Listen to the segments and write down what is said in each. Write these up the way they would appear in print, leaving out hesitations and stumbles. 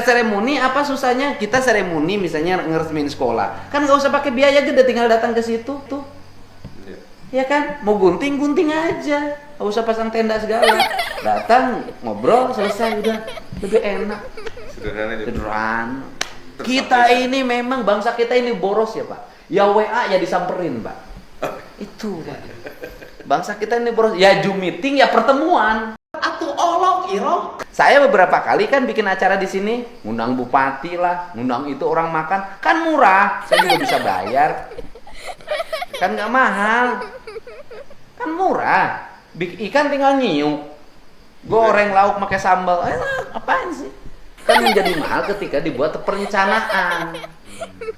seremoni apa susahnya? Kita seremoni misalnya ngeresmin sekolah, kan nggak usah pakai biaya gede, tinggal datang ke situ tuh. Ya kan, mau gunting aja, nggak usah pasang tenda segala. Datang, ngobrol, selesai, udah lebih enak. Sederhana. Kita ini memang bangsa kita ini boros ya Pak. Ya WA ya disamperin Pak. Itu Pak. Bangsa kita ini boros. Ya Zoom meeting ya pertemuan. Atuh olok irok. Saya beberapa kali kan bikin acara di sini, ngundang bupati lah, ngundang itu orang makan, kan murah. Saya juga bisa bayar. Kan nggak mahal. Kan murah. Ikan tinggal nyiuk. Goreng lauk pakai sambal. Apaan sih? Kan menjadi mahal ketika dibuat perencanaan.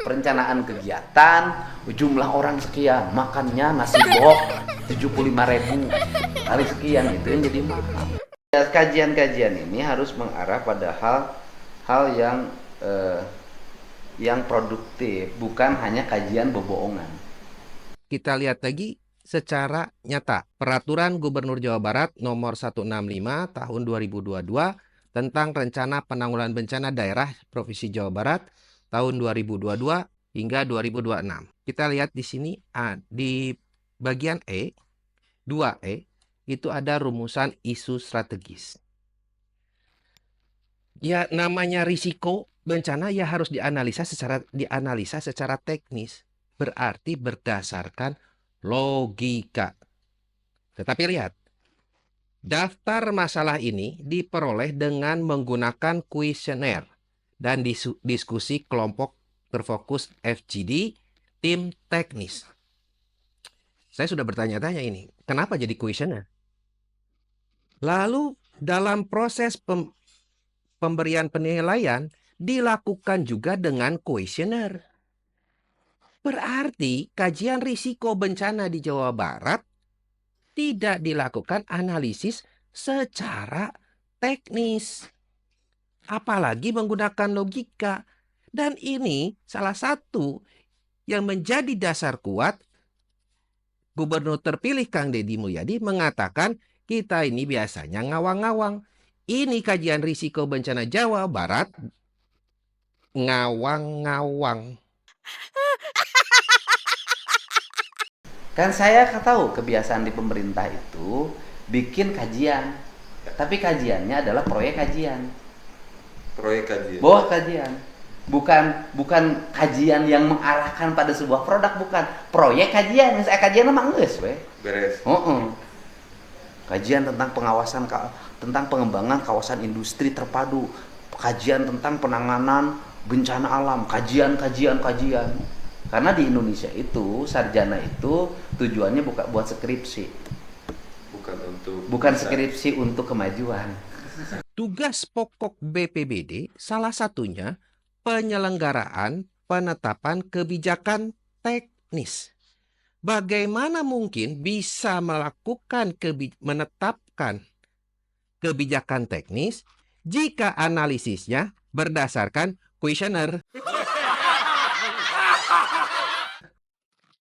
Perencanaan kegiatan, jumlah orang sekian, makannya nasi bok 75.000 kali sekian, itu yang jadi mahal. Ya, kajian-kajian ini harus mengarah pada hal yang produktif, bukan hanya kajian boboongan. Kita lihat lagi secara nyata. Peraturan Gubernur Jawa Barat nomor 165 tahun 2022 tentang Rencana Penanggulangan Bencana Daerah Provinsi Jawa Barat tahun 2022 hingga 2026. Kita lihat di sini di bagian 2E, itu ada rumusan isu strategis. Ya namanya risiko bencana ya harus dianalisa secara teknis. Berarti berdasarkan logika. Tetapi lihat, daftar masalah ini diperoleh dengan menggunakan kuesioner dan diskusi kelompok terfokus FGD tim teknis. Saya sudah bertanya-tanya ini, kenapa jadi kuesioner? Lalu dalam proses pemberian penilaian dilakukan juga dengan kuesioner. Berarti kajian risiko bencana di Jawa Barat tidak dilakukan analisis secara teknis. Apalagi menggunakan logika. Dan ini salah satu yang menjadi dasar kuat Gubernur terpilih Kang Deddy Mulyadi mengatakan kita ini biasanya ngawang-ngawang. Ini kajian risiko bencana Jawa Barat ngawang-ngawang. Kan saya tahu kebiasaan di pemerintah itu bikin kajian, tapi kajiannya adalah proyek kajian. Bawah kajian. Bukan kajian yang mengarahkan pada sebuah produk, bukan. Proyek kajian, saya kajian emang geus we. Beres. Kajian tentang tentang pengembangan kawasan industri terpadu, kajian tentang penanganan bencana alam, kajian. Karena di Indonesia itu sarjana itu tujuannya bukan buat skripsi. Bukan skripsi untuk kemajuan. Tugas pokok BPBD salah satunya penyelenggaraan penetapan kebijakan teknis. Bagaimana mungkin bisa menetapkan kebijakan teknis jika analisisnya berdasarkan kuesioner?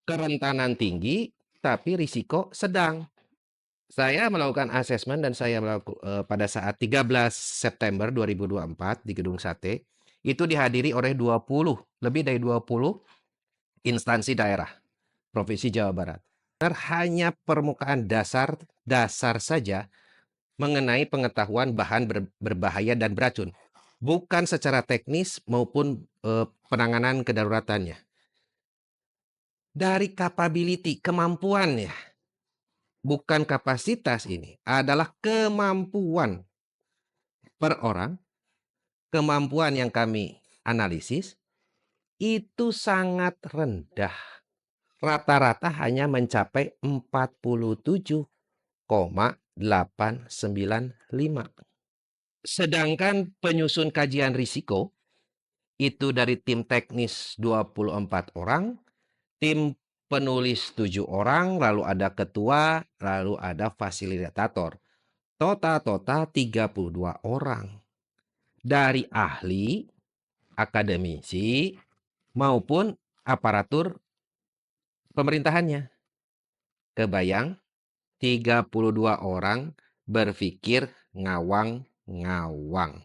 Kerentanan tinggi tapi risiko sedang. Saya melakukan asesmen dan saya pada saat 13 September 2024 di Gedung Sate, itu dihadiri oleh lebih dari 20 instansi daerah Provinsi Jawa Barat. Hanya permukaan dasar saja mengenai pengetahuan bahan berbahaya dan beracun. Bukan secara teknis maupun penanganan kedaruratannya. Dari capability, kemampuan ya. Bukan kapasitas, ini adalah kemampuan per orang. Kemampuan yang kami analisis itu sangat rendah. Rata-rata hanya mencapai 47,895. Sedangkan penyusun kajian risiko itu dari tim teknis 24 orang, tim penulis 7 orang, lalu ada ketua, lalu ada fasilitator. Total 32 orang. Dari ahli, akademisi, maupun aparatur pemerintahannya. Kebayang, 32 orang berpikir ngawang-ngawang.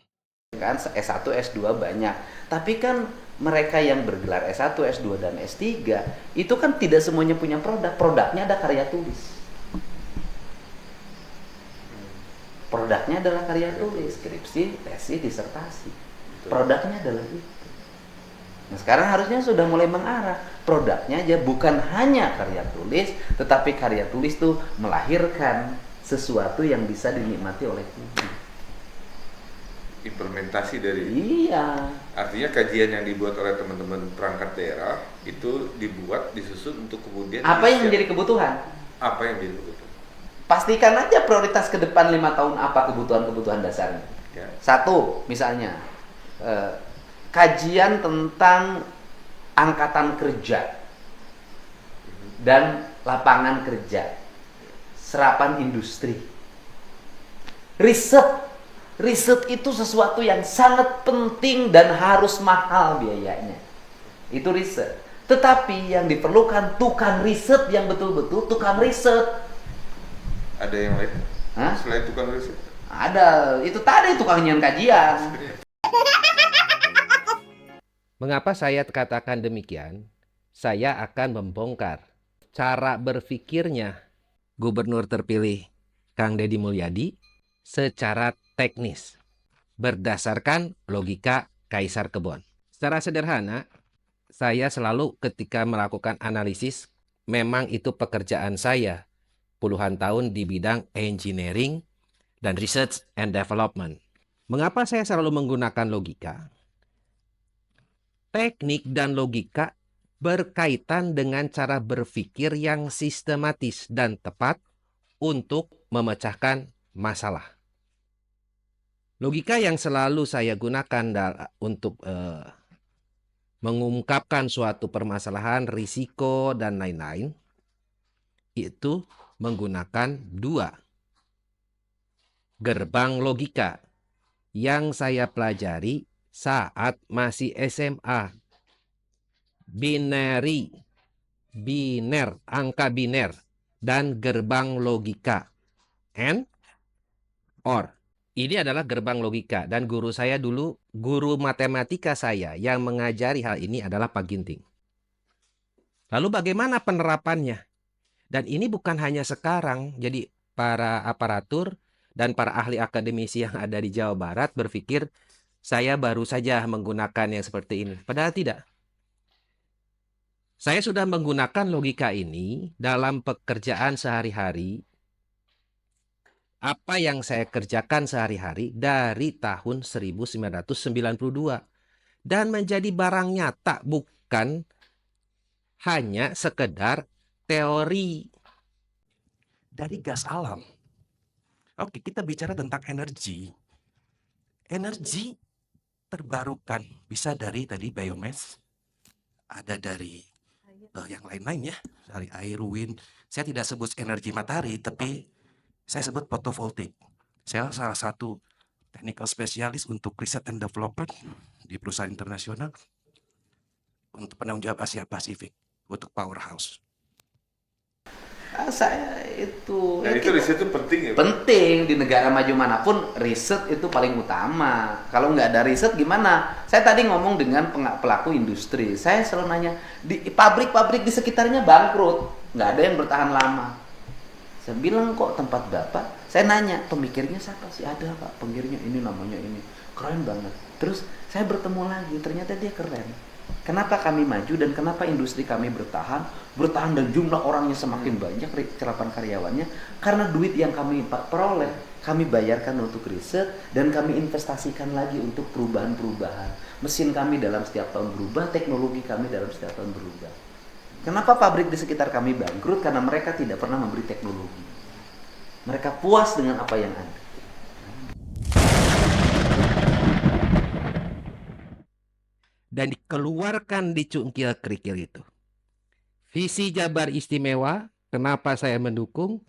kan S1, S2 banyak. Tapi kan mereka yang bergelar S1, S2 dan S3 itu kan tidak semuanya punya produk. Produknya ada karya tulis. Produknya adalah karya tulis, skripsi, tesis, disertasi. Produknya adalah itu. Nah, sekarang harusnya sudah mulai mengarah. Produknya aja bukan hanya karya tulis, tetapi karya tulis tuh melahirkan sesuatu yang bisa dinikmati oleh publik. Implementasi dari artinya kajian yang dibuat oleh teman-teman perangkat daerah itu dibuat, disusun untuk kemudian apa yang menjadi kebutuhan? Apa yang menjadi kebutuhan? Pastikan aja prioritas ke depan 5 tahun apa kebutuhan dasarnya. Ya. Satu, misalnya kajian tentang angkatan kerja dan lapangan kerja, serapan industri, riset itu sesuatu yang sangat penting dan harus mahal biayanya. Itu riset. Tetapi yang diperlukan tukang riset yang betul-betul tukang riset. Ada yang lain? Hah? Selain tukang riset? Ada. Itu tadi tukang nyian kajian. Mengapa saya katakan demikian? Saya akan membongkar cara berpikirnya Gubernur terpilih Kang Deddy Mulyadi secara teknis berdasarkan logika Kaisar Kebon. Secara sederhana, saya selalu ketika melakukan analisis, memang itu pekerjaan saya puluhan tahun di bidang engineering dan research and development. Mengapa saya selalu menggunakan logika? Teknik dan logika berkaitan dengan cara berpikir yang sistematis dan tepat untuk memecahkan masalah. Logika yang selalu saya gunakan untuk mengungkapkan suatu permasalahan, risiko, dan lain-lain, itu menggunakan 2 gerbang logika yang saya pelajari saat masih SMA. Biner, angka biner, dan gerbang logika. And, or. Ini adalah gerbang logika, dan guru saya dulu, guru matematika saya yang mengajari hal ini adalah Pak Ginting. Lalu bagaimana penerapannya? Dan ini bukan hanya sekarang, jadi para aparatur dan para ahli akademisi yang ada di Jawa Barat berpikir saya baru saja menggunakan yang seperti ini. Padahal tidak. Saya sudah menggunakan logika ini dalam pekerjaan sehari-hari. Apa yang saya kerjakan sehari-hari dari tahun 1992 dan menjadi barang nyata, bukan hanya sekedar teori. Dari gas alam. Oke, kita bicara tentang energi. Energi terbarukan bisa dari tadi biomass, ada dari yang lain-lain ya, dari air, wind. Saya tidak sebut energi matahari, tapi saya sebut photovoltaik. Saya salah satu technical spesialis untuk riset and development di perusahaan internasional untuk penanggung jawab Asia Pasifik untuk powerhouse. Saya itu. Nah, itu riset itu penting ya? Penting di negara maju manapun riset itu paling utama. Kalau nggak ada riset gimana? Saya tadi ngomong dengan pelaku industri. Saya selalu nanya, di pabrik-pabrik di sekitarnya bangkrut, nggak ada yang bertahan lama. Saya bilang kok tempat Bapak, saya nanya pemikirnya siapa sih? Ada Pak, pemikirnya ini namanya ini, keren banget. Terus saya bertemu lagi, ternyata dia keren. Kenapa kami maju dan kenapa industri kami bertahan dan jumlah orangnya semakin banyak, kelapan karyawannya, karena duit yang kami peroleh, kami bayarkan untuk riset dan kami investasikan lagi untuk perubahan-perubahan. Mesin kami dalam setiap tahun berubah, teknologi kami dalam setiap tahun berubah. Kenapa pabrik di sekitar kami bangkrut? Karena mereka tidak pernah memberi teknologi. Mereka puas dengan apa yang ada. Dan dikeluarkan di cungkil kerikil itu. Visi Jabar Istimewa, kenapa saya mendukung?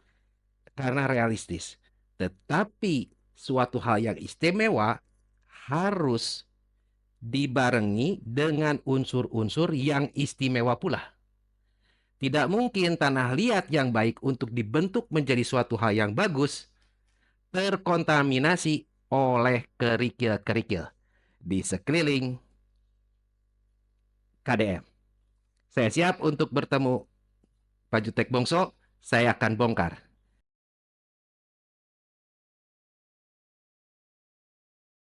Karena realistis. Tetapi suatu hal yang istimewa harus dibarengi dengan unsur-unsur yang istimewa pula. Tidak mungkin tanah liat yang baik untuk dibentuk menjadi suatu hal yang bagus terkontaminasi oleh kerikil-kerikil. di sekeliling KDM. Saya siap untuk bertemu Pak Jutek Bongso, saya akan bongkar